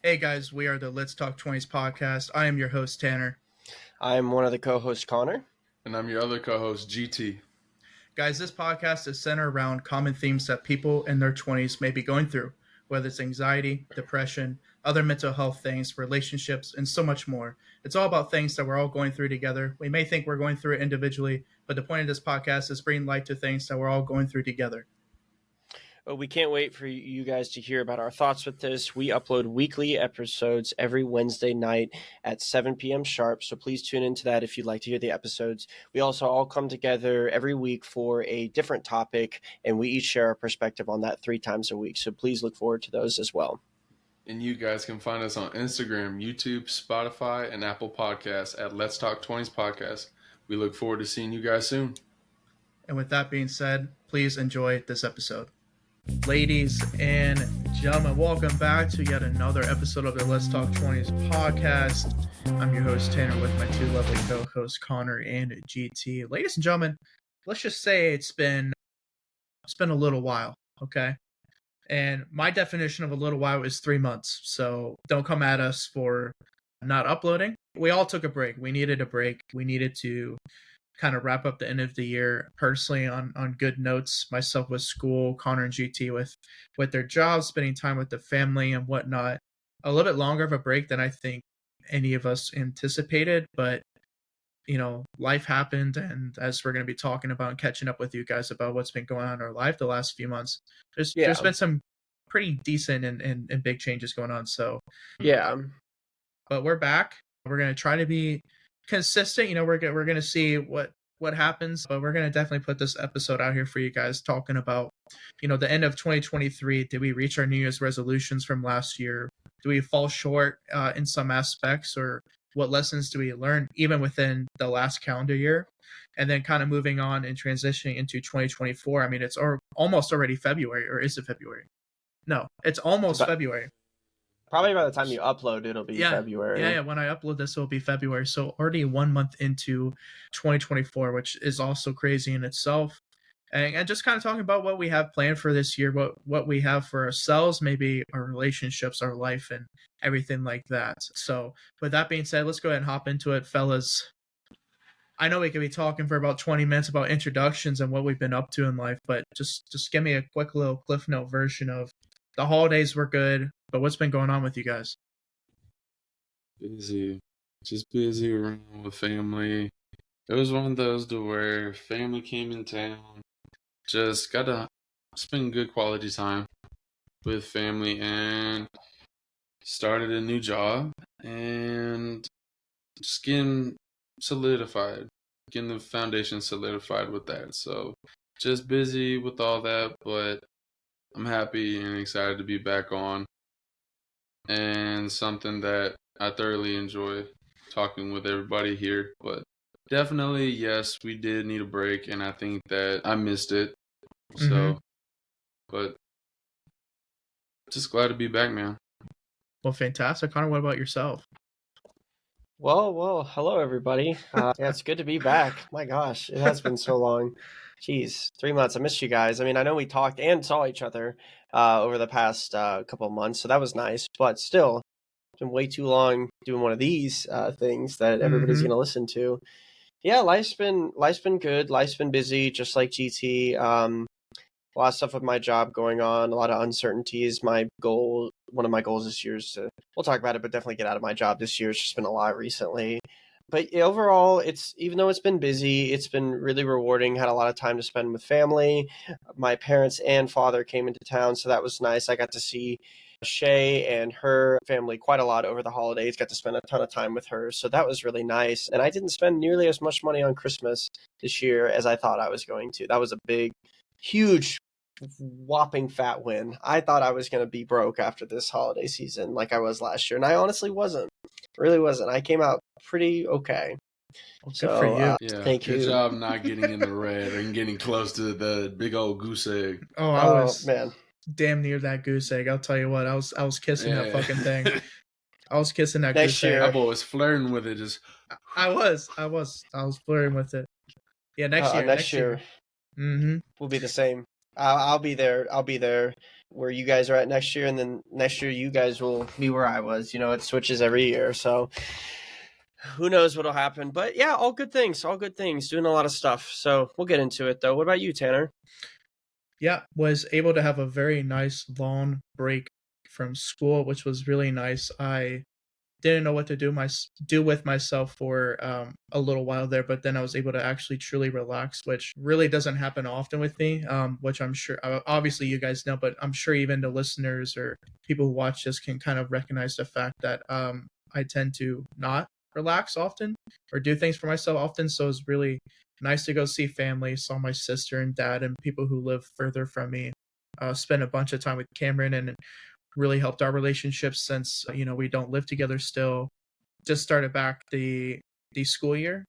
Hey guys, we are the Let's Talk 20s podcast. I am your host, Tanner. I'm one of the co-hosts, Connor. And I'm your other co-host, GT. Guys, this podcast is centered around common themes that people in their 20s may be going through, whether it's anxiety, depression, other mental health things, relationships, and so much more. It's all about things that we're all going through together. We may think we're going through it individually, but the point of this podcast is bringing light to things that we're all going through together. We can't wait for you guys to hear about our thoughts with this. We upload weekly episodes every Wednesday night at 7 p.m. sharp, so please tune into that if you'd like to hear the episodes. We also all come together every week for a different topic, and we each share our perspective on that 3 times a week, so please look forward to those as well. And you guys can find us on Instagram, YouTube, Spotify, and Apple Podcasts at Let's Talk 20s Podcast. We look forward to seeing you guys soon. And with that being said, please enjoy this episode. Ladies and gentlemen, welcome back to yet another episode of the Let's Talk 20s podcast. I'm your host, Tanner, with my 2 lovely co-hosts, Connor and GT. Ladies and gentlemen, let's just say it's been a little while, okay? And my definition of a little while is 3 months, so don't come at us for not uploading. We all took a break. We needed a break. We needed to kind of wrap up the end of the year personally on good notes, myself with school, Connor and GT with their jobs, spending time with the family and whatnot. A little bit longer of a break than I think any of us anticipated, but life happened, and as we're going to be talking about and catching up with you guys about what's been going on in our life the last few months, there's been some pretty decent and big changes going on. So but we're back. We're going to try to be consistent. We're going to see what happens, but we're going to definitely put this episode out here for you guys, talking about the end of 2023. Did we reach our New Year's resolutions from last year? Do we fall short in some aspects, or what lessons do we learn even within the last calendar year? And then kind of moving on and transitioning into 2024. I mean, it's almost already February, or is it February? No, it's almost February. Probably by the time you upload, it'll be February. Yeah, when I upload this, it'll be February. So already 1 month into 2024, which is also crazy in itself. And just kind of talking about what we have planned for this year, what we have for ourselves, maybe our relationships, our life, and everything like that. So with that being said, let's go ahead and hop into it, fellas. I know we could be talking for about 20 minutes about introductions and what we've been up to in life, but just give me a quick little Cliff Note version of the holidays were good, but what's been going on with you guys? Busy. Just busy around with family. It was one of those to where family came in town. Just got to spend good quality time with family and started a new job and just getting the foundation solidified with that. So just busy with all that, but I'm happy and excited to be back on, and something that I thoroughly enjoy talking with everybody here. But definitely, yes, we did need a break, and I think that I missed it. So, but just glad to be back, man. Well, fantastic. Connor, what about yourself? Well, hello, everybody. It's good to be back. My gosh, it has been so long. Jeez, 3 months. I missed you guys. I mean, I know we talked and saw each other over the past couple of months, so that was nice. But still, it's been way too long doing one of these things that everybody's going to listen to. Yeah, life's been good. Life's been busy, just like GT. A lot of stuff with my job going on, a lot of uncertainties. One of my goals this year is we'll talk about it, but definitely get out of my job this year. It's just been a lot recently. But overall, even though it's been busy, it's been really rewarding. Had a lot of time to spend with family. My parents and father came into town, so that was nice. I got to see Shay and her family quite a lot over the holidays. Got to spend a ton of time with her, so that was really nice. And I didn't spend nearly as much money on Christmas this year as I thought I was going to. That was a big, huge, whopping fat win. I thought I was going to be broke after this holiday season like I was last year, and I honestly wasn't. Really wasn't. I came out pretty okay. Well, good for you. Yeah, thank you. Good job not getting in the red and getting close to the big old goose egg. Oh, I was man, damn near that goose egg. I'll tell you what, I was kissing that fucking thing. I was kissing that Next goose year. egg. I was flirting with it. I was flirting with it. Yeah, next year. We'll be the same. I'll be there. where you guys are at next year, and then next year you guys will be where I was. You know, it switches every year, so who knows what'll happen. But yeah, all good things, doing a lot of stuff. So we'll get into it though. What about you, Tanner? Yeah, was able to have a very nice long break from school, which was really nice. I didn't know what to do with myself for a little while there, but then I was able to actually truly relax, which really doesn't happen often with me. Which I'm sure, obviously, you guys know, but I'm sure even the listeners or people who watch this can kind of recognize the fact that I tend to not relax often or do things for myself often. So it's really nice to go see family. Saw my sister and dad and people who live further from me. Spent a bunch of time with Cameron and really helped our relationship since we don't live together still. Just started back the school year.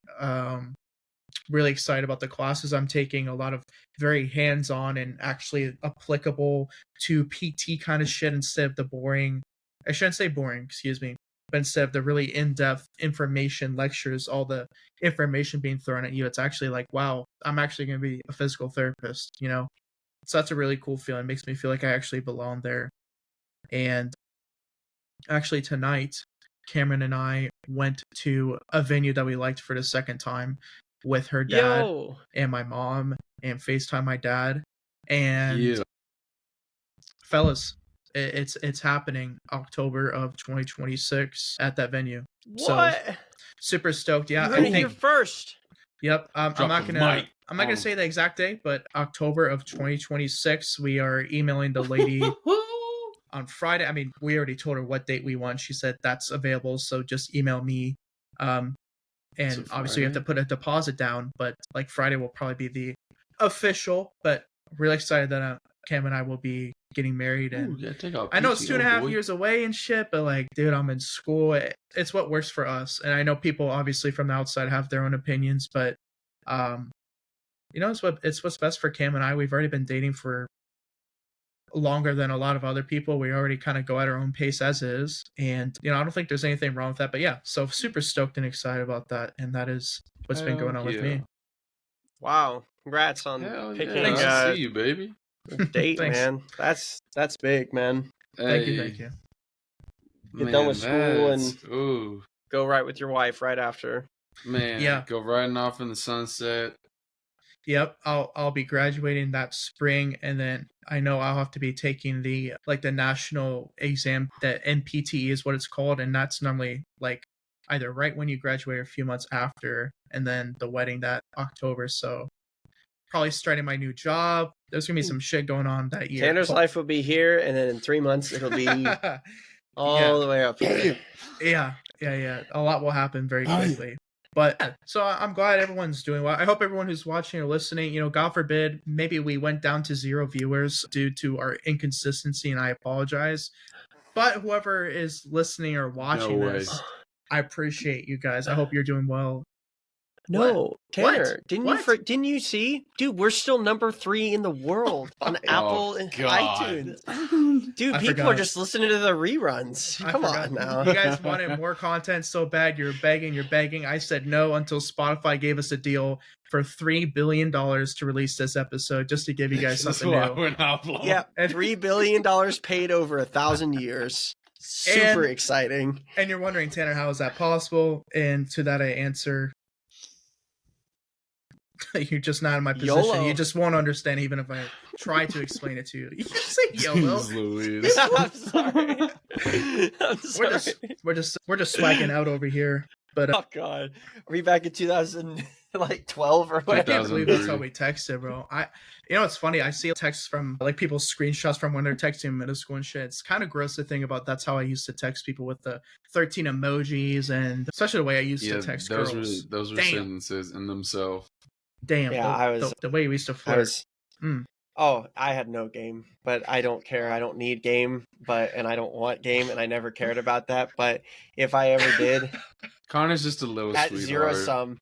Really excited about the classes I'm taking. A lot of very hands-on and actually applicable to PT kind of shit instead of the boring. I shouldn't say boring, excuse me. But instead of the really in-depth information lectures, all the information being thrown at you, it's actually like, wow, I'm actually going to be a physical therapist. So that's a really cool feeling. It makes me feel like I actually belong there. And actually tonight, Cameron and I went to a venue that we liked for the second time with her dad and my mom, and FaceTime my dad. And fellas, it's happening October of 2026 at that venue. What? So super stoked. Yeah, you heard it here first. Yep. I'm not gonna say the exact date, but October of 2026. We are emailing the lady on Friday. I mean, we already told her what date we want. She said that's available, so just email me. And obviously you have to put a deposit down, but like Friday will probably be the official. But really excited that Cam and I will be getting married. And I know it's 2.5 years away and shit, but like, dude, I'm in school. It's what works for us. And I know people obviously from the outside have their own opinions, but it's what's best for Cam and I. We've already been dating for longer than a lot of other people. We already kind of go at our own pace as is, and I don't think there's anything wrong with that. But yeah, so super stoked and excited about that, and that is what's been going on with me. Wow, congrats on picking I see you, baby. Date, man. That's big, man. Thank you. Get done with school and go right with your wife right after. Man, yeah. Go riding off in the sunset. Yep, I'll be graduating that spring, and then I know I'll have to be taking the national exam. That NPTE is what it's called, and that's normally like either right when you graduate or a few months after, and then the wedding that October. So probably starting my new job. There's gonna be some shit going on that year. Tanner's life will be here, and then in 3 months it'll be all the way up here. Yeah. A lot will happen very quickly. But so I'm glad everyone's doing well. I hope everyone who's watching or listening, God forbid, maybe we went down to 0 viewers due to our inconsistency, and I apologize. But whoever is listening or watching this, I appreciate you guys. I hope you're doing well. No, Tanner, didn't you see? Dude, we're still number 3 in the world on Apple and iTunes. Dude, people are just listening to the reruns. Come on now. You guys wanted more content so bad. You're begging. I said no until Spotify gave us a deal for $3 billion to release this episode, just to give you guys something new. Yeah, $3 billion paid over 1,000 years. Super exciting. And you're wondering, Tanner, how is that possible? And to that I answer, you're just not in my position. YOLO. You just won't understand even if I try to explain it to you. You just say YOLO. Louise. I'm sorry. We're just swagging out over here. But oh god, are we back in 2012 or whatever? I can't believe that's how we texted, bro. It's funny. I see texts from people's screenshots from when they're texting in middle school and shit. It's kind of gross to think about. That's how I used to text people with the 13 emojis, and especially the way I used to text girls. Those were sentences in themselves. Damn, yeah, the way we used to flirt. Oh, I had no game, but I don't care. I don't need game, and I don't want game, and I never cared about that. But if I ever did, Connor's just a little at sweetheart. Zero sum.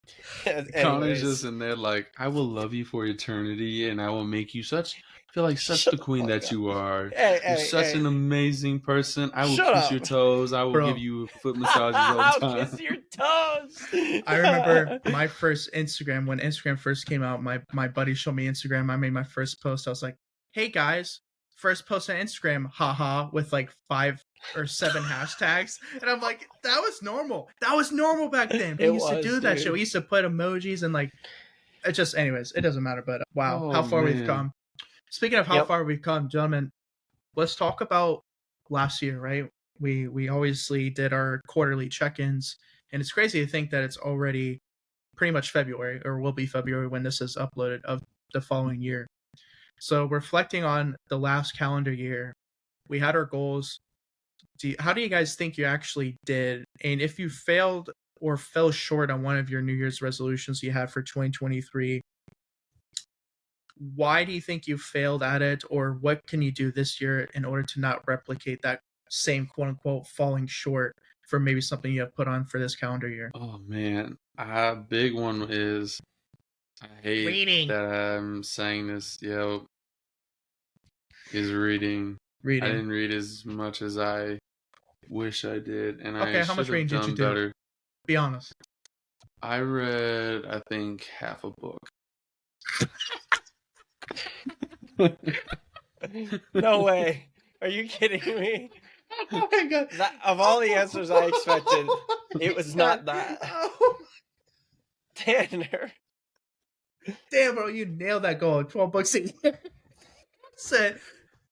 Connor's just in there like, I will love you for eternity, and I will make you feel like such the queen that you are. You're such an amazing person. I will kiss your toes. I will give you foot massages all the time. I'll kiss your toes. I remember my first Instagram, when Instagram first came out, my buddy showed me Instagram. I made my first post. I was like, hey guys, first post on Instagram, haha, with like 5 or 7 hashtags. And I'm like, that was normal. That was normal back then. We It used to was, do that dude. shit. We used to put emojis and like, it just, anyways, it doesn't matter. But wow, Oh, how far we've man. come. Speaking of how Yep. far we've come, gentlemen, let's talk about last year, right? We obviously did our quarterly check-ins, and it's crazy to think that it's already pretty much February, or will be February when this is uploaded, of the following year. So reflecting on the last calendar year, we had our goals. How do you guys think you actually did? And if you failed or fell short on one of your New Year's resolutions you had for 2023, why do you think you failed at it, or what can you do this year in order to not replicate that same quote unquote falling short for maybe something you have put on for this calendar year? Oh man, a big one is I hate Reading. that I'm saying this, is reading. I Reading. didn't read as much as I wish I did, and Okay, I how much should have reading did done you do? better. Be honest. I read, I think, half a book. No way. Are you kidding me? Oh my god. Of all the answers I expected, it was not that. Oh, Tanner. damn, bro, you nailed that goal. 12 books a year. Said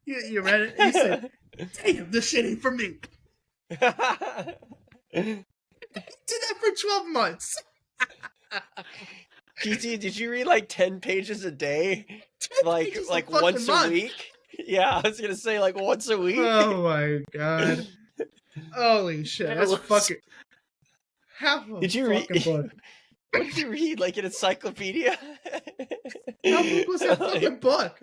you read it. You said, "Damn, this shit ain't for me." Did that for 12 months. GT, did you read like 10 pages a day? 10 Like pages like fucking once month. a week? Yeah, I was gonna say like once a week. Oh my god. Holy shit. That That's was- fucking half a Did you read? fucking book. What did you read? Like an encyclopedia? How big was that fucking book?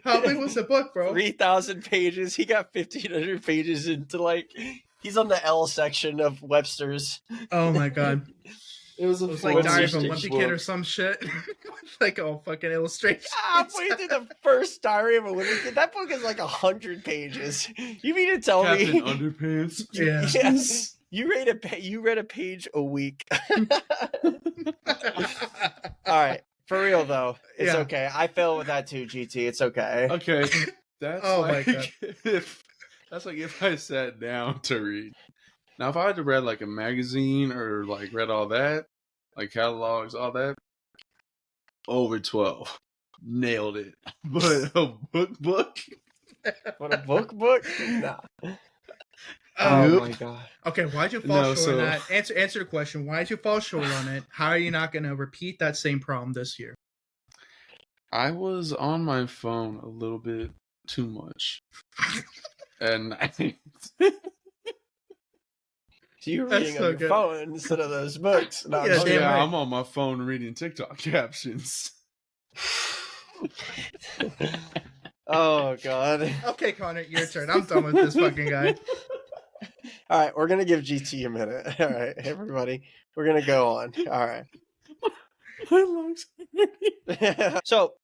How big was the book, bro? 3,000 pages. He got 1,500 pages into like. He's on the L section of Webster's. Oh my god. It was It was like What's Diary your of a Wimpy stage Kid book? or some shit. Like a fucking illustration. Halfway through the first Diary of a Wimpy Kid. That book is like 100 pages. You mean to tell Captain me? Underpants. Yeah. Yes. You read a page a week. All right. For real though, it's Yeah. okay. I fail with that too, GT. It's okay. Okay, that's Oh my like God. that's like if I sat down to read. Now, if I had to read like a magazine or like read all that, like catalogs, all that, over 12, nailed it. But a book. What a book? Nah. Oh Yep. my god. Okay, why'd you fall No, short so- on that? Answer the question. Why'd you fall short on it? How are you not going to repeat that same problem this year? I was on my phone a little bit too much. And I So you're That's reading so on your good. phone instead of those books. No, I'm Yeah, just damn kidding. right. I'm on my phone reading TikTok captions. Oh god. Okay, Connor, your turn. I'm done with this fucking guy. All right, we're gonna give GT a minute. All right, everybody, we're gonna go on. All right. So,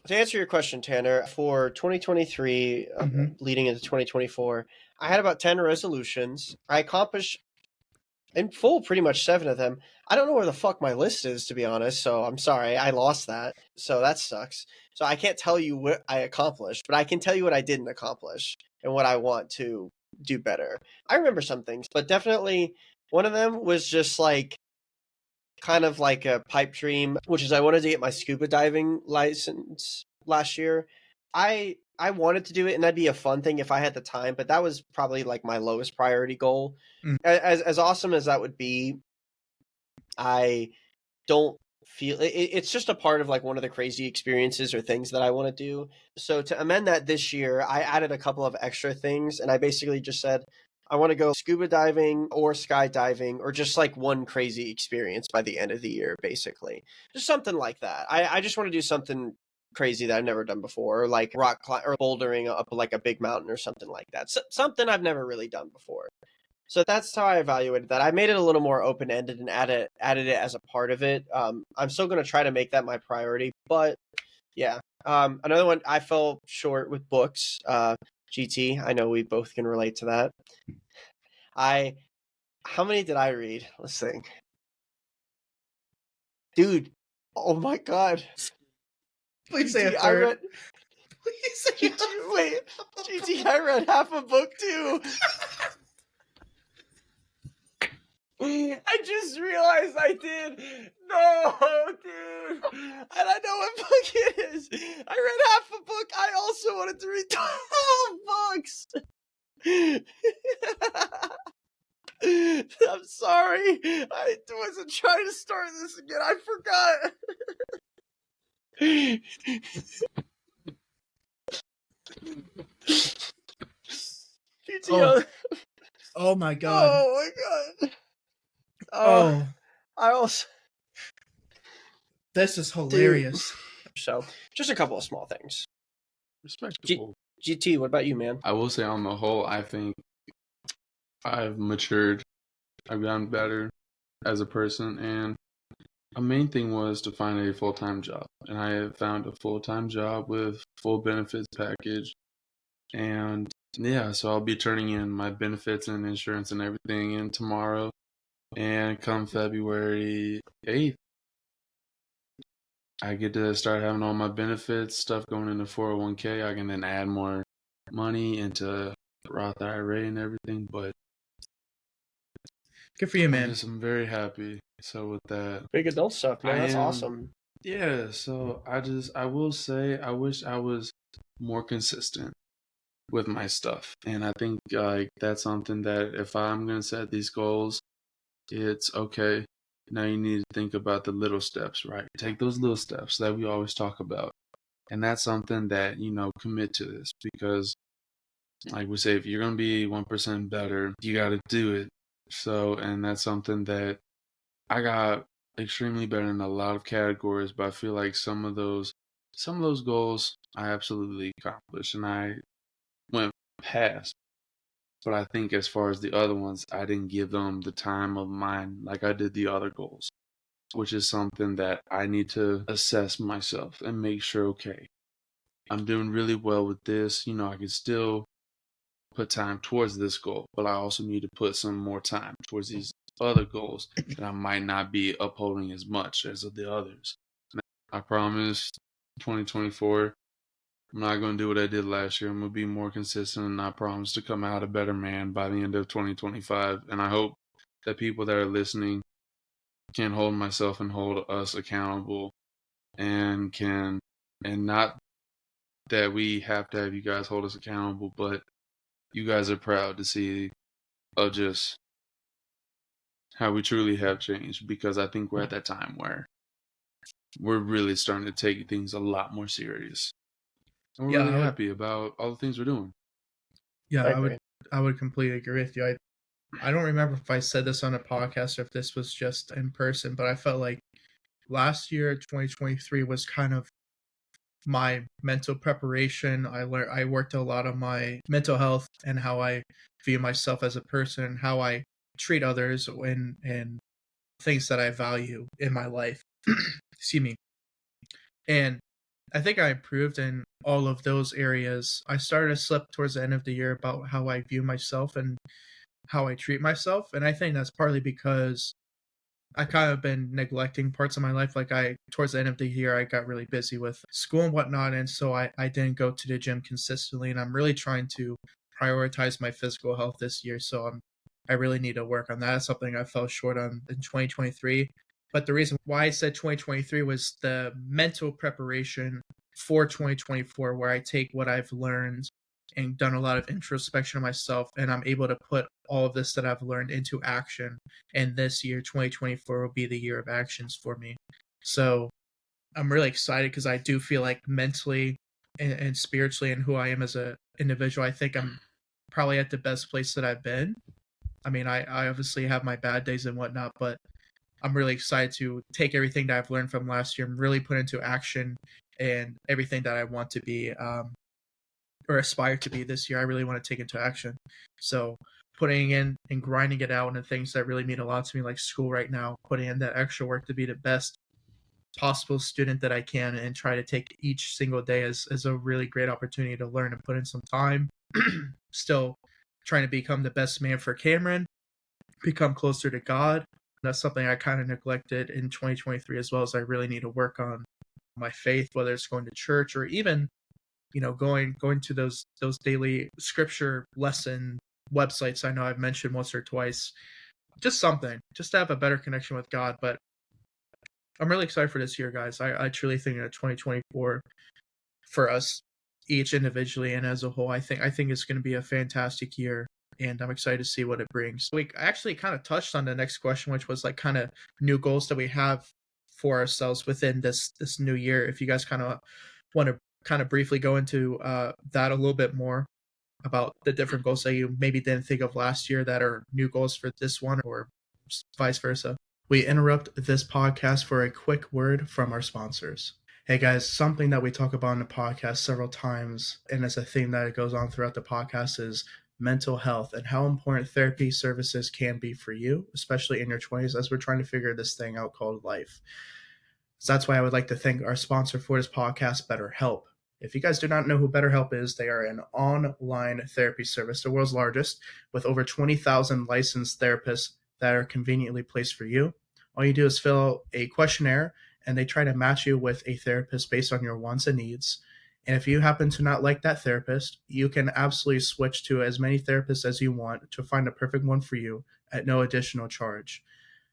to answer your question, Tanner, for 2023, Mhm. leading into 2024, I had about 10 resolutions. I accomplished in full pretty much 7 of them. I don't know where the fuck my list is, to be honest, so I'm sorry. I lost that, so that sucks. So I can't tell you what I accomplished, but I can tell you what I didn't accomplish and what I want to do better. I remember some things, but definitely one of them was just like kind of like a pipe dream, which is I wanted to get my scuba diving license last year. I wanted to do it, and that'd be a fun thing if I had the time, but that was probably like my lowest priority goal. Mm. As awesome as that would be, I don't feel it's just a part of like one of the crazy experiences or things that I want to do. So to amend that this year, I added a couple of extra things, and I basically just said I want to go scuba diving or skydiving or just like one crazy experience by the end of the year, basically. Just something like that. I just want to do something crazy that I've never done before, or like rock or bouldering up like a big mountain or something like that. Something I've never really done before. So that's how I evaluated that. I made it a little more open-ended and added it as a part of it. I'm still going to try to make that my priority, but yeah. Another one, I fell short with books. GT, I know we both can relate to that. How many did I read? Let's think. Dude, oh my god. Please say a GT, third. Wait, GT, I read half a book too. I just realized I did. No, dude. And I know what book it is. I read half a book. I also wanted to read 12 books. I'm sorry. I wasn't trying to start this again. I forgot. GTO. Oh my god. Oh my god. Oh, I also. this is hilarious. So, just a couple of small things. Respectable. GT, what about you, man? I will say, on the whole, I think I've matured. I've gotten better as a person, and a main thing was to find a full-time job. And I have found a full-time job with full benefits package. And yeah, so I'll be turning in my benefits and insurance and everything in tomorrow. And come February 8th, I get to start having all my benefits, stuff going into 401k. I can then add more money into Roth IRA and everything. But Good for you, man. I'm very happy. So with that, Big adult stuff, man. That's awesome. Yeah, so I will say, I wish I was more consistent with my stuff. And I think like that's something that if I'm going to set these goals, it's okay. Now you need to think about the little steps, right? Take those little steps that we always talk about. And that's something that, commit to this, because like we say, if you're going to be 1% better, you got to do it. So, and that's something that I got extremely better in a lot of categories, but I feel like some of those goals I absolutely accomplished and I went past. But I think as far as the other ones, I didn't give them the time of mine like I did the other goals, which is something that I need to assess myself and make sure, okay, I'm doing really well with this. I can still put time towards this goal, but I also need to put some more time towards these other goals that I might not be upholding as much as the others. I promise 2024, I'm not going to do what I did last year. I'm going to be more consistent, and I promise to come out a better man by the end of 2025. And I hope that people that are listening can hold myself and hold us accountable, and not that we have to have you guys hold us accountable, but you guys are proud to see of just how we truly have changed, because I think we're at that time where we're really starting to take things a lot more serious. And we're really happy about all the things we're doing. Yeah, I would completely agree with you. I don't remember if I said this on a podcast or if this was just in person, but I felt like last year, 2023, was kind of my mental preparation. I worked a lot on my mental health and how I view myself as a person and how I treat others and things that I value in my life. Excuse me. And I think I improved in all of those areas. I started to slip towards the end of the year about how I view myself and how I treat myself. And I think that's partly because I kind of been neglecting parts of my life. Like towards the end of the year, I got really busy with school and whatnot. And so I didn't go to the gym consistently. And I'm really trying to prioritize my physical health this year. So I really need to work on that. It's something I fell short on in 2023. But the reason why I said 2023 was the mental preparation for 2024, where I take what I've learned and done a lot of introspection of myself, and I'm able to put all of this that I've learned into action. And this year, 2024, will be the year of actions for me. So I'm really excited because I do feel like mentally and spiritually and who I am as an individual, I think I'm probably at the best place that I've been. I mean, I obviously have my bad days and whatnot, but I'm really excited to take everything that I've learned from last year and really put into action, and everything that I want to be or aspire to be this year, I really want to take into action. So putting in and grinding it out, and the things that really mean a lot to me, like school right now, putting in that extra work to be the best possible student that I can, and try to take each single day as a really great opportunity to learn and put in some time. Still trying to become the best man for Cameron, become closer to God. That's something I kind of neglected in 2023 as well, as I really need to work on my faith, whether it's going to church or even going to those daily scripture lesson websites I know I've mentioned once or twice. Just something, just to have a better connection with God. But I'm really excited for this year, guys. I truly think that 2024 for us each individually and as a whole, I think it's going to be a fantastic year, and I'm excited to see what it brings. We actually kind of touched on the next question, which was like kind of new goals that we have for ourselves within this new year. If you guys kind of want to kind of briefly go into that a little bit more about the different goals that you maybe didn't think of last year that are new goals for this one, or vice versa. We interrupt this podcast for a quick word from our sponsors. Hey guys, something that we talk about in the podcast several times, and it's a theme that goes on throughout the podcast, is mental health and how important therapy services can be for you, especially in your 20s, as we're trying to figure this thing out called life. So that's why I would like to thank our sponsor for this podcast, BetterHelp. If you guys do not know who BetterHelp is, they are an online therapy service, the world's largest, with over 20,000 licensed therapists that are conveniently placed for you. All you do is fill out a questionnaire, and they try to match you with a therapist based on your wants and needs. And if you happen to not like that therapist, you can absolutely switch to as many therapists as you want to find the perfect one for you at no additional charge.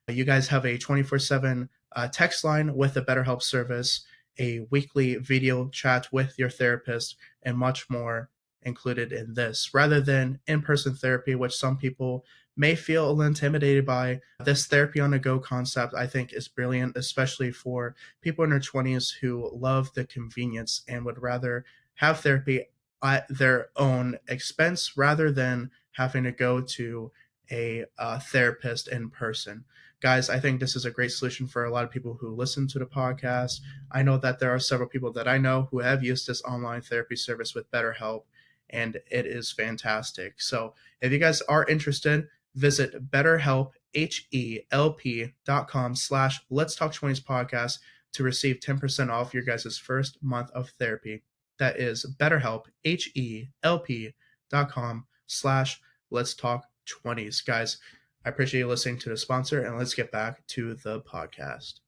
You guys have a 24/7 text line with the BetterHelp service, a weekly video chat with your therapist, and much more included in this. Rather than in-person therapy, which some people may feel a little intimidated by, this therapy on the go concept I think is brilliant, especially for people in their 20s who love the convenience and would rather have therapy at their own expense rather than having to go to a therapist in person. Guys, I think this is a great solution for a lot of people who listen to the podcast. I know that there are several people that I know who have used this online therapy service with BetterHelp, and it is fantastic. So if you guys are interested, visit BetterHelp, HELP.com/Let's Talk 20s podcast to receive 10% off your guys' first month of therapy. That is BetterHelp, HELP.com/Let's Talk 20s. Guys, I appreciate you listening to the sponsor, and let's get back to the podcast.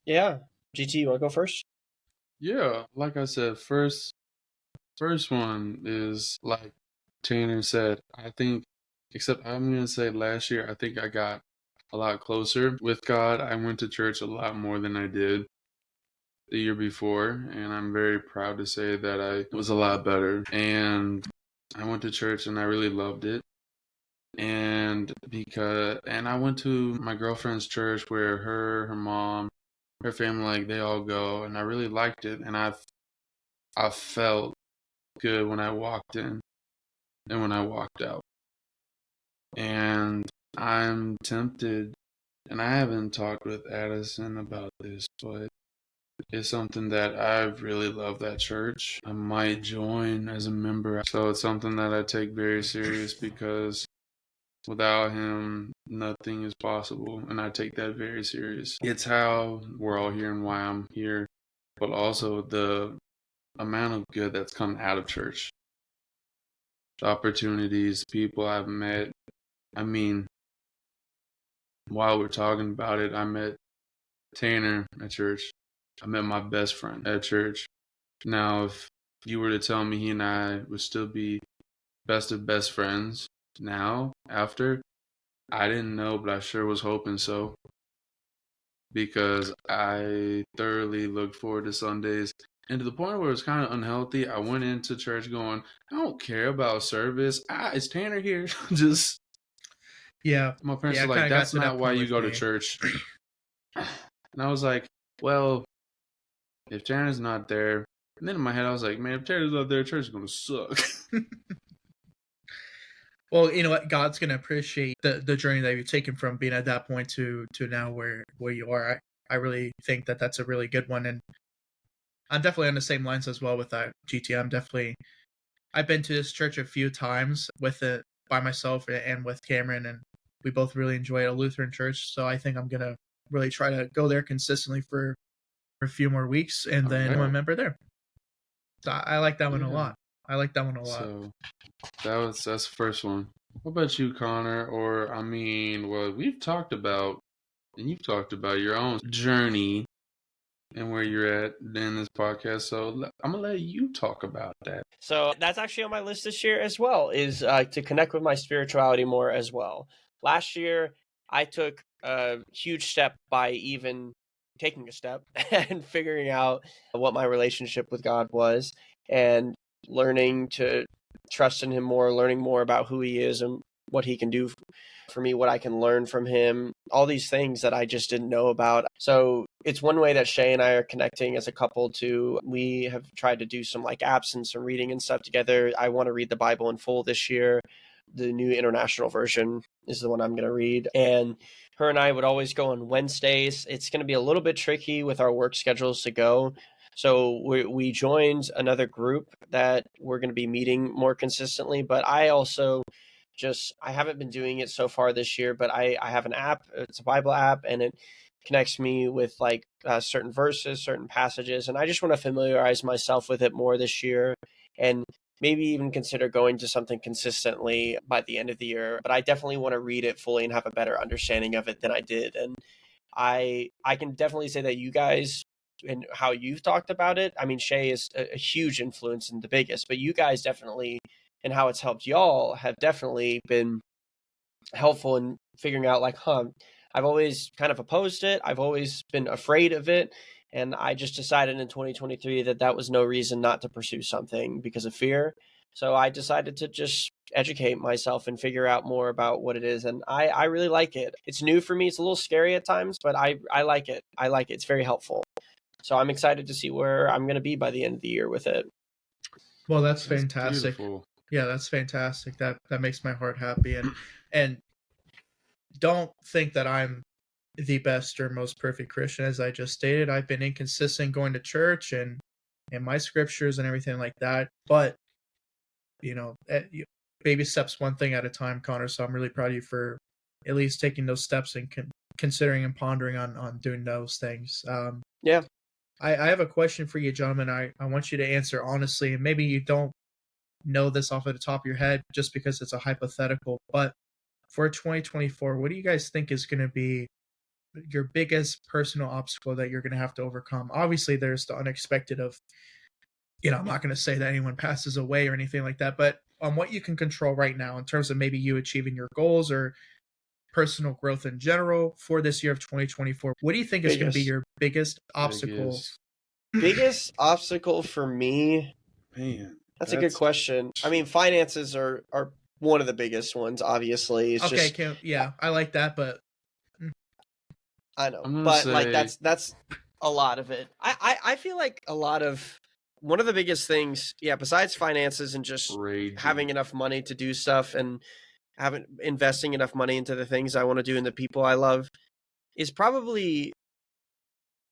Yeah. GT, you want to go first? Yeah, like I said, first one is like Tanner said. I think, except I'm going to say last year, I think I got a lot closer with God. I went to church a lot more than I did the year before, and I'm very proud to say that I was a lot better. And I went to church and I really loved it. And I went to my girlfriend's church where her mom, her family, like they all go, and I really liked it. And I felt good when I walked in and when I walked out. And I'm tempted, and I haven't talked with Addison about this, but it's something that I really love, that church. I might join as a member. So it's something that I take very serious because without him, nothing is possible, and I take that very serious. It's how we're all here and why I'm here, but also the amount of good that's come out of church. The opportunities, people I've met. I mean, while we're talking about it, I met Tanner at church. I met my best friend at church. Now, if you were to tell me he and I would still be best of best friends now, after, I didn't know, but I sure was hoping so. Because I thoroughly looked forward to Sundays. And to the point where it was kind of unhealthy, I went into church going, I don't care about service. Is Tanner here? Just, Yeah. my parents Yeah, were I like, kinda got that's to that not why point you with go to me. church. And I was like, well, if Tanner's not there, and then in my head I was like, man, if Tanner's not there, church is going to suck. Well, you know what? God's gonna appreciate the journey that you've taken from being at that point to now where you are. I really think that that's a really good one, and I'm definitely on the same lines as well with that. GT, I've been to this church a few times with it by myself and with Cameron, and we both really enjoy a Lutheran church. So I think I'm gonna really try to go there consistently for a few more weeks, and then I'm a member there. So I like that one a lot. I like that one a lot. So that's the first one. What about you, Connor? Or I mean, well, we've talked about, and you've talked about your own journey and where you're at in this podcast. So I'm gonna let you talk about that. So that's actually on my list this year as well, is to connect with my spirituality more as well. Last year, I took a huge step by even taking a step and figuring out what my relationship with God was and learning to trust in Him more, learning more about who He is and what He can do for me, what I can learn from Him, all these things that I just didn't know about. So it's one way that Shay and I are connecting as a couple too. We have tried to do some like apps and some reading and stuff together. I want to read the Bible in full this year. The New International Version is the one I'm going to read. And her and I would always go on Wednesdays. It's going to be a little bit tricky with our work schedules to go. So we joined another group that we're going to be meeting more consistently. But I also I haven't been doing it so far this year, but I have an app. It's a Bible app, and it connects me with like certain verses, certain passages. And I just want to familiarize myself with it more this year and maybe even consider going to something consistently by the end of the year. But I definitely want to read it fully and have a better understanding of it than I did. And I can definitely say that you guys and how you've talked about it. I mean, Shay is a huge influence and the biggest, but you guys definitely, and how it's helped y'all, have definitely been helpful in figuring out like, I've always kind of opposed it. I've always been afraid of it. And I just decided in 2023 that that was no reason not to pursue something because of fear. So I decided to just educate myself and figure out more about what it is. And I really like it. It's new for me. It's a little scary at times, but I like it. I like it. It's very helpful. So I'm excited to see where I'm going to be by the end of the year with it. Well, that's fantastic. Beautiful. Yeah, that's fantastic. That makes my heart happy. And don't think that I'm the best or most perfect Christian. As I just stated, I've been inconsistent going to church and my scriptures and everything like that. But baby steps one thing at a time, Connor. So I'm really proud of you for at least taking those steps and considering and pondering on doing those things. Yeah. I have a question for you, gentlemen. I want you to answer honestly, and maybe you don't know this off at the top of your head just because it's a hypothetical, but for 2024, what do you guys think is going to be your biggest personal obstacle that you're going to have to overcome? Obviously, there's the unexpected of, I'm not going to say that anyone passes away or anything like that, but on what you can control right now in terms of maybe you achieving your goals or personal growth in general for this year of 2024, what do you think is going to be your biggest obstacle? Biggest obstacle for me? Man. That's a good question. I mean, finances are one of the biggest ones, obviously. Yeah, I like that, but I know. But like that's a lot of it. I feel like a lot of one of the biggest things, besides finances and just having enough money to do stuff and investing enough money into the things I want to do and the people I love, is probably,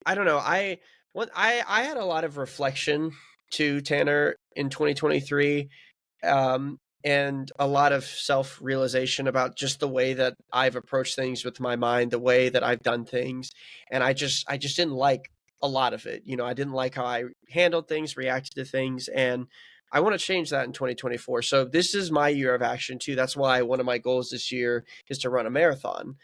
I don't know. I had a lot of reflection to Tanner in 2023, and a lot of self-realization about just the way that I've approached things with my mind, the way that I've done things, and I just didn't like a lot of it. I didn't like how I handled things, reacted to things, and I want to change that in 2024. So this is my year of action too. That's why one of my goals this year is to run a marathon,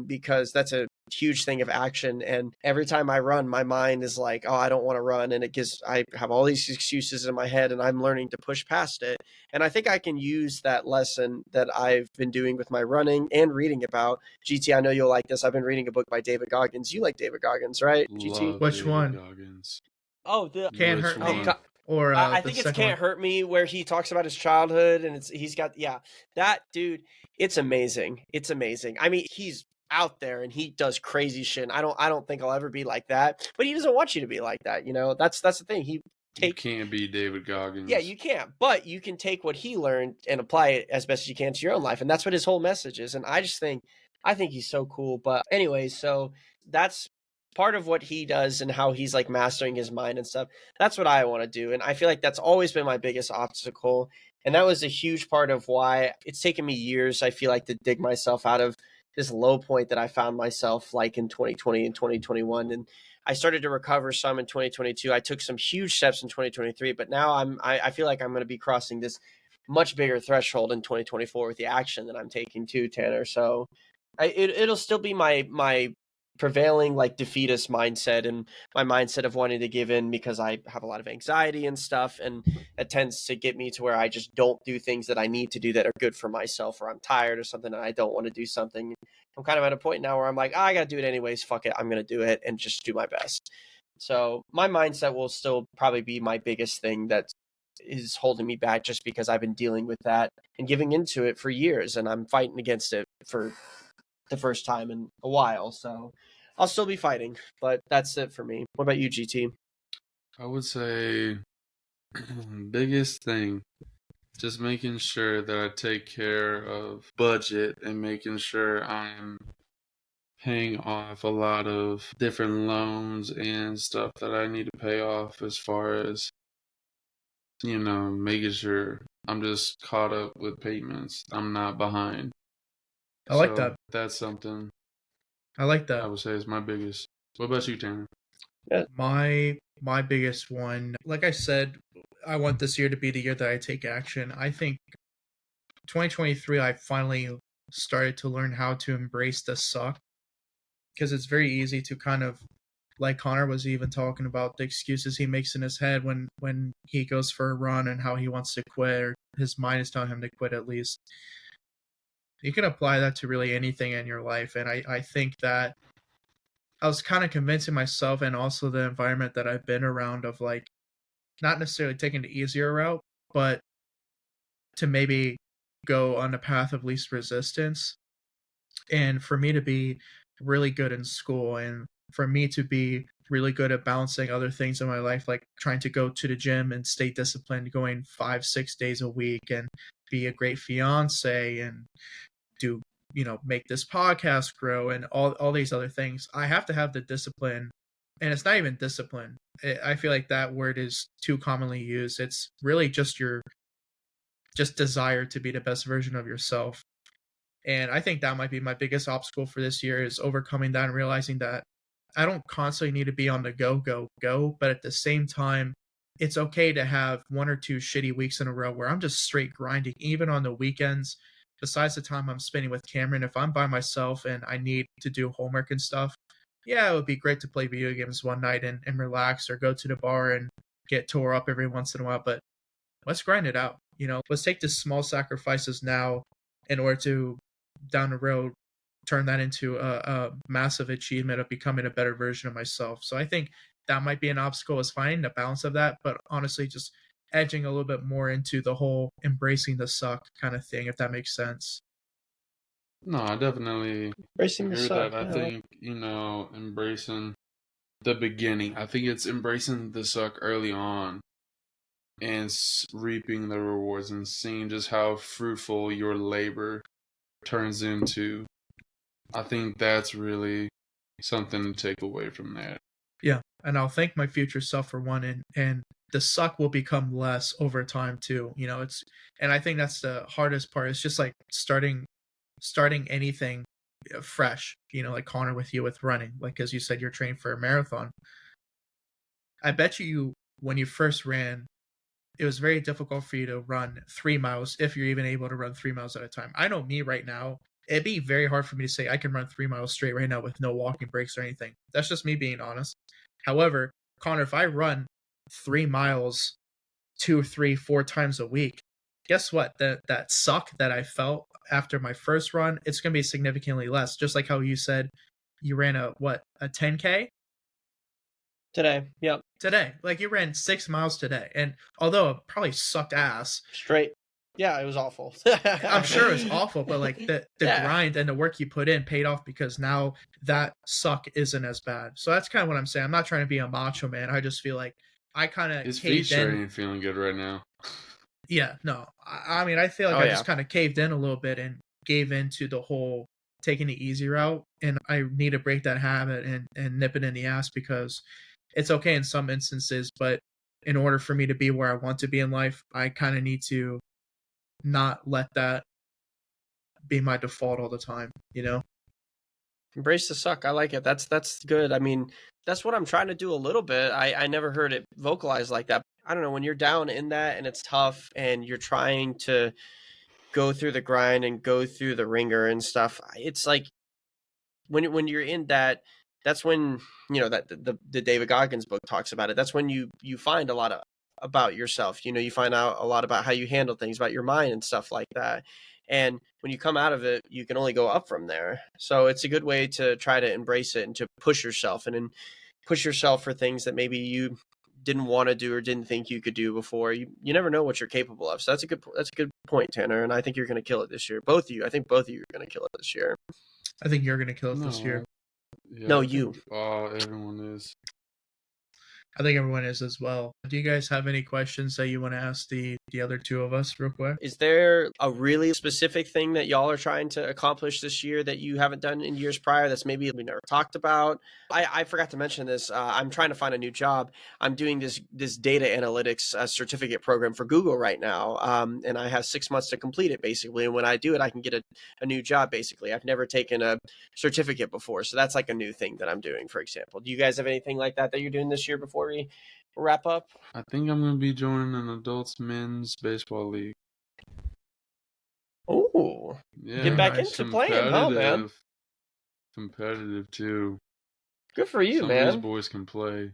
because that's a huge thing of action. And every time I run, my mind is like, oh, I don't want to run. And I have all these excuses in my head, and I'm learning to push past it. And I think I can use that lesson that I've been doing with my running and reading about. GT, I know you'll like this. I've been reading a book by David Goggins. You like David Goggins, right? GT? Which David one? Goggins. Oh, the Can't Hurt Me. Or I think it's Can't Hurt Me, where he talks about his childhood, and he's got that dude. It's amazing. It's amazing. I mean, he's out there and he does crazy shit. And I don't think I'll ever be like that, but he doesn't want you to be like that. That's the thing. You can't be David Goggins. Yeah, you can't, but you can take what he learned and apply it as best as you can to your own life. And that's what his whole message is. And I think he's so cool. But anyways, so that's part of what he does and how he's like mastering his mind and stuff. That's what I want to do. And I feel like that's always been my biggest obstacle. And that was a huge part of why it's taken me years, I feel like, to dig myself out of this low point that I found myself like in 2020 and 2021. And I started to recover some in 2022. I took some huge steps in 2023, but now I feel like I'm going to be crossing this much bigger threshold in 2024 with the action that I'm taking too, Tanner. So it'll still be my prevailing like defeatist mindset and my mindset of wanting to give in because I have a lot of anxiety and stuff. And it tends to get me to where I just don't do things that I need to do that are good for myself, or I'm tired or something and I don't want to do something. I'm kind of at a point now where I'm like, I got to do it anyways. Fuck it. I'm going to do it and just do my best. So my mindset will still probably be my biggest thing that is holding me back, just because I've been dealing with that and giving into it for years, and I'm fighting against it for the first time in a while. So I'll still be fighting, but that's it for me. What about you, GT? I would say biggest thing, just making sure that I take care of budget and making sure I'm paying off a lot of different loans and stuff that I need to pay off, as far as, making sure I'm just caught up with payments. I'm not behind. I like that. That's something I like that. I would say is my biggest. What about you, Tanner? My biggest one, like I said, I want this year to be the year that I take action. I think 2023, I finally started to learn how to embrace the suck, because it's very easy to kind of, like Connor was even talking about, the excuses he makes in his head when he goes for a run and how he wants to quit, or his mind is telling him to quit at least. You can apply that to really anything in your life. And I think that I was kind of convincing myself, and also the environment that I've been around, of like not necessarily taking the easier route, but to maybe go on the path of least resistance. And for me to be really good in school, and for me to be really good at balancing other things in my life, like trying to go to the gym and stay disciplined, going 5-6 days a week, and be a great fiance, and do, make this podcast grow, and all these other things. I have to have the discipline. And it's not even discipline. I feel like that word is too commonly used. It's really just your desire to be the best version of yourself. And I think that might be my biggest obstacle for this year, is overcoming that and realizing that I don't constantly need to be on the go, but at the same time, it's okay to have 1 or 2 shitty weeks in a row where I'm just straight grinding, even on the weekends. Besides the time I'm spending with Cameron, if I'm by myself and I need to do homework and stuff, yeah, it would be great to play video games one night and relax, or go to the bar and get tore up every once in a while. But let's grind it out. Let's take the small sacrifices now in order to, down the road, turn that into a massive achievement of becoming a better version of myself. So I think that might be an obstacle, is finding the balance of that. But honestly, just edging a little bit more into the whole embracing the suck kind of thing, if that makes sense. No, I definitely Embracing the agree with suck. that. I think, embracing the beginning. I think it's embracing the suck early on and reaping the rewards and seeing just how fruitful your labor turns into. I think that's really something to take away from that. Yeah, and I'll thank my future self for one, and the suck will become less over time too. And I think that's the hardest part. It's just like starting anything fresh. Like Connor with you with running, like as you said, you're trained for a marathon. I bet you when you first ran, it was very difficult for you to run 3 miles, if you're even able to run 3 miles at a time. I know me right now, it'd be very hard for me to say I can run 3 miles straight right now with no walking breaks or anything. That's just me being honest. However, Connor, if I run 3 miles 2, 3, 4 times a week, guess what? That suck that I felt after my first run, it's going to be significantly less. Just like how you said you ran a 10K? Today. Yep. Today. Like you ran 6 miles today. And although it probably sucked ass. Straight. Yeah, it was awful. I'm sure it's awful, but like the grind and the work you put in paid off, because now that suck isn't as bad. So that's kind of what I'm saying. I'm not trying to be a macho man. I just feel like I kind of his feature ain't feeling good right now. Yeah, no. I mean, I feel like I just kind of caved in a little bit and gave into the whole taking the easy route, and I need to break that habit and nip it in the ass, because it's okay in some instances, but in order for me to be where I want to be in life, I kind of need to not let that be my default all the time, Embrace the suck. I like it. That's good. I mean, that's what I'm trying to do a little bit. I never heard it vocalized like that. I don't know, when you're down in that and it's tough and you're trying to go through the grind and go through the ringer and stuff, it's like when you're in that, that's when, that the David Goggins book talks about it. That's when you find a lot about yourself. You find out a lot about how you handle things, about your mind and stuff like that. And when you come out of it, you can only go up from there. So it's a good way to try to embrace it and to push yourself and then push yourself for things that maybe you didn't want to do or didn't think you could do before. You never know what you're capable of. So that's a good point, Tanner. And I think you're going to kill it this year. Both of you. I think both of you are going to kill it this year. I think you're going to kill it this year. Yeah, no, you. Everyone is. I think everyone is as well. Do you guys have any questions that you want to ask the other two of us real quick? Is there a really specific thing that y'all are trying to accomplish this year that you haven't done in years prior that's maybe we never talked about? I forgot to mention this. I'm trying to find a new job. I'm doing this data analytics certificate program for Google right now. And I have 6 months to complete it basically. And when I do it, I can get a new job basically. I've never taken a certificate before. So that's like a new thing that I'm doing, for example. Do you guys have anything like that you're doing this year before we wrap up? I think I'm going to be joining an adults men's baseball league. Oh, yeah, get back into playing, huh, man? Competitive too. Good for you, Some man. of these boys can play.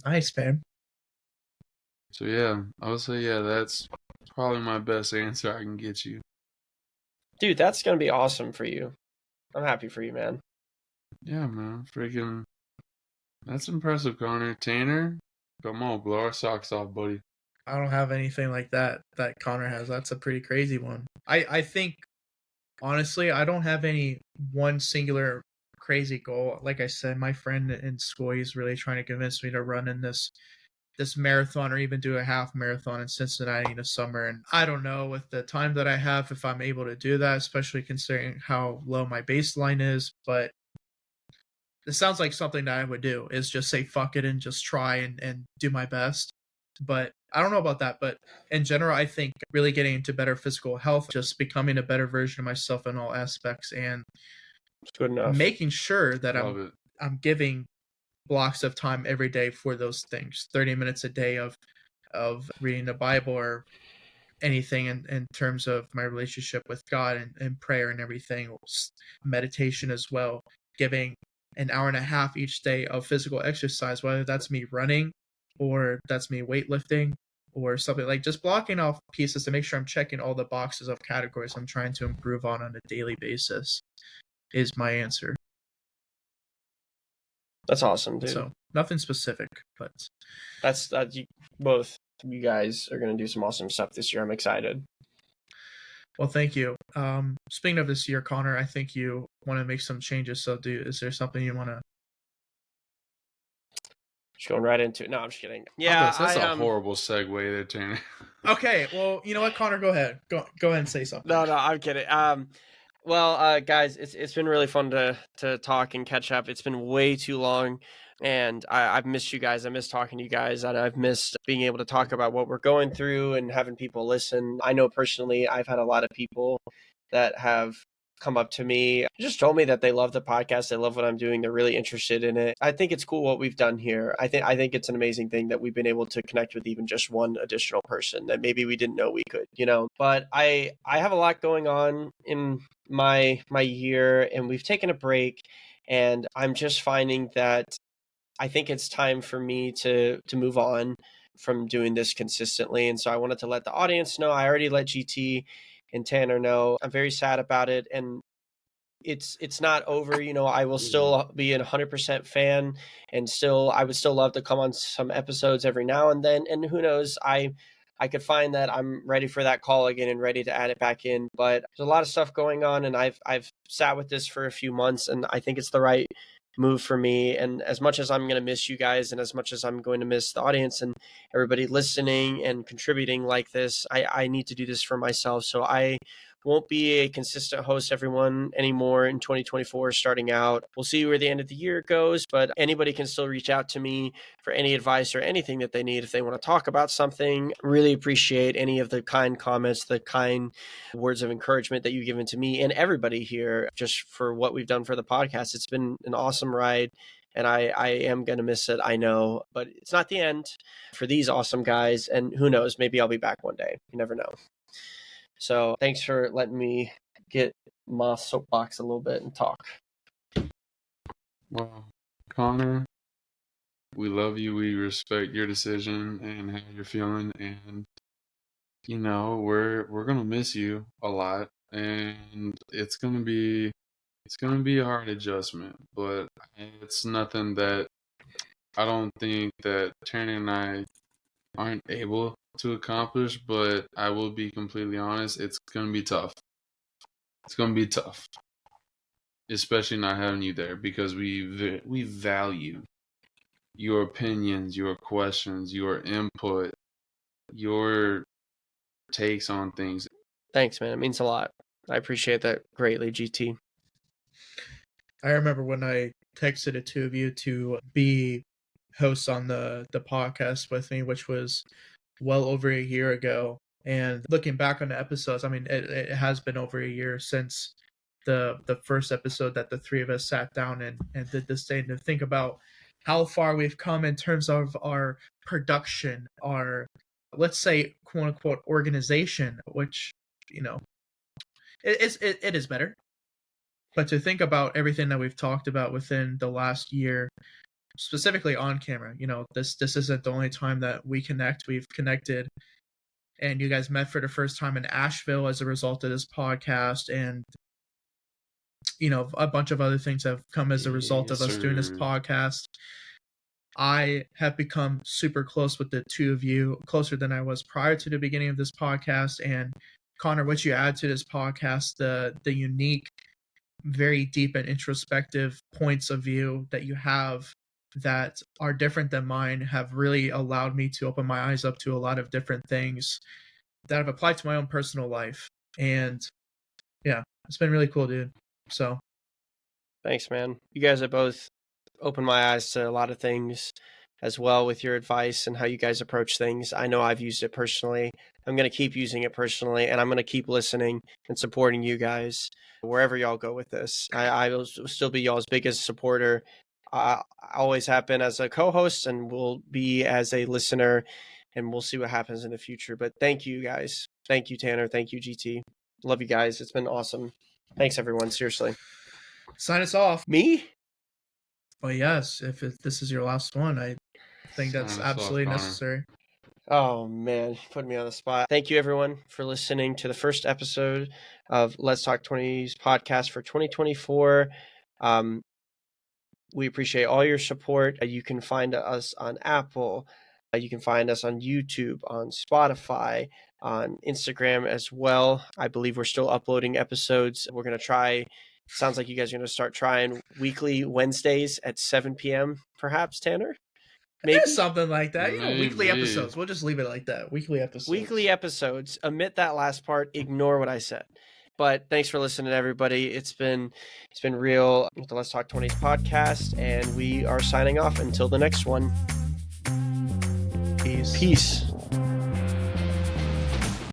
Nice, man. So yeah, I would say that's probably my best answer I can get you. Dude, that's gonna be awesome for you. I'm happy for you, man. Yeah, man, freaking, that's impressive, Connor. Tanner, come on, blow our socks off, buddy. I don't have anything like that Connor has. That's a pretty crazy one. I think, honestly, I don't have any one singular crazy goal. Like I said, my friend in school, he's really trying to convince me to run in this marathon or even do a half marathon in Cincinnati in the summer. And I don't know, with the time that I have, if I'm able to do that, especially considering how low my baseline is. But it sounds like something that I would do, is just say fuck it and just try and do my best. But I don't know about that. But in general, I think really getting into better physical health, just becoming a better version of myself in all aspects, and it's good enough. Making sure that I'm giving blocks of time every day for those things. 30 minutes a day of reading the Bible or anything in terms of my relationship with God and prayer and everything. Meditation as well. Giving an hour and a half each day of physical exercise, whether that's me running or that's me weightlifting or something, like just blocking off pieces to make sure I'm checking all the boxes of categories I'm trying to improve on a daily basis is my answer. That's awesome, dude. So nothing specific, but that's both you guys are going to do some awesome stuff this year. I'm excited. Well, thank you. Speaking of this year, Connor, I think you want to make some changes. So is there something you want to? Just going right into it. No, I'm just kidding. Yeah, that's a horrible segue there, Tanner. Okay, well, you know what, Connor, go ahead. Go ahead and say something. No, I'm kidding. Well, guys, it's been really fun to talk and catch up. It's been way too long, and I've missed you guys. I miss talking to you guys, and I've missed being able to talk about what we're going through and having people listen. I know personally, I've had a lot of people that have come up to me, just told me that they love the podcast, they love what I'm doing, they're really interested in it. I think it's cool what we've done here. I think it's an amazing thing that we've been able to connect with even just one additional person that maybe we didn't know we could, But I have a lot going on in my year, and we've taken a break, and I'm just finding that I think it's time for me to move on from doing this consistently. And so I wanted to let the audience know. I already let GT and Tanner know. I'm very sad about it, and it's not over. I will still be a 100% fan, and I would still love to come on some episodes every now and then. And who knows, I could find that I'm ready for that call again and ready to add it back in. But there's a lot of stuff going on, and I've sat with this for a few months, and I think it's the right move for me. And as much as I'm going to miss you guys, and as much as I'm going to miss the audience and everybody listening and contributing like this, I need to do this for myself. So I won't be a consistent host everyone anymore in 2024 starting out. We'll see where the end of the year goes, but anybody can still reach out to me for any advice or anything that they need if they want to talk about something. Really appreciate any of the kind comments, the kind words of encouragement that you've given to me and everybody here just for what we've done for the podcast. It's been an awesome ride, and I am going to miss it, I know, but it's not the end for these awesome guys. And who knows, maybe I'll be back one day. You never know. So thanks for letting me get my soapbox a little bit and talk. Well, Connor, we love you. We respect your decision and how you're feeling, and we're gonna miss you a lot, and it's gonna be a hard adjustment, but it's nothing that I don't think that Tanner and I aren't able to accomplish. But I will be completely honest, it's gonna be tough. It's gonna be tough, especially not having you there, because we value your opinions, your questions, your input, your takes on things. Thanks, man. It means a lot. I appreciate that greatly, GT. I remember when I texted the two of you to be hosts on the podcast with me, which was well over a year ago. And looking back on the episodes, I mean, it has been over a year since the first episode that the three of us sat down and did this thing, to think about how far we've come in terms of our production, our, let's say, quote unquote, organization, which, it is better. But to think about everything that we've talked about within the last year, specifically on camera, this isn't the only time that we connect. We've connected, and you guys met for the first time in Asheville as a result of this podcast, and a bunch of other things have come as a result of us doing this podcast. I have become super close with the two of you, closer than I was prior to the beginning of this podcast. And Connor, what you add to this podcast, the unique, very deep and introspective points of view that you have that are different than mine, have really allowed me to open my eyes up to a lot of different things that I've applied to my own personal life. And yeah, it's been really cool, dude. So thanks, man. You guys have both opened my eyes to a lot of things as well with your advice and how you guys approach things. I know I've used it personally. I'm going to keep using it personally, and I'm going to keep listening and supporting you guys wherever y'all go with this. I will still be y'all's biggest supporter. I always have been as a co-host, and will be as a listener, and we'll see what happens in the future. But thank you guys. Thank you, Tanner. Thank you, GT. Love you guys. It's been awesome. Thanks, everyone. Seriously. sign us off. Me? Well, yes, if this is your last one, I think that's Sign us off, absolutely Connor. necessary. Oh, man. Put me on the spot. Thank you, everyone, for listening to the first episode of Let's Talk 20s podcast for 2024. We appreciate all your support. You can find us on Apple. You can find us on YouTube, on Spotify, on Instagram as well. I believe we're still uploading episodes. We're going to try, sounds like you guys are going to start trying weekly Wednesdays at 7 p.m. perhaps, Tanner? Maybe Something like that. Weekly Maybe. episodes. We'll just leave it like that. Weekly episodes. Weekly episodes. Omit that last part. Ignore what I said. But thanks for listening, everybody. It's been real with the Let's Talk 20s podcast, and we are signing off until the next one. Peace. Peace.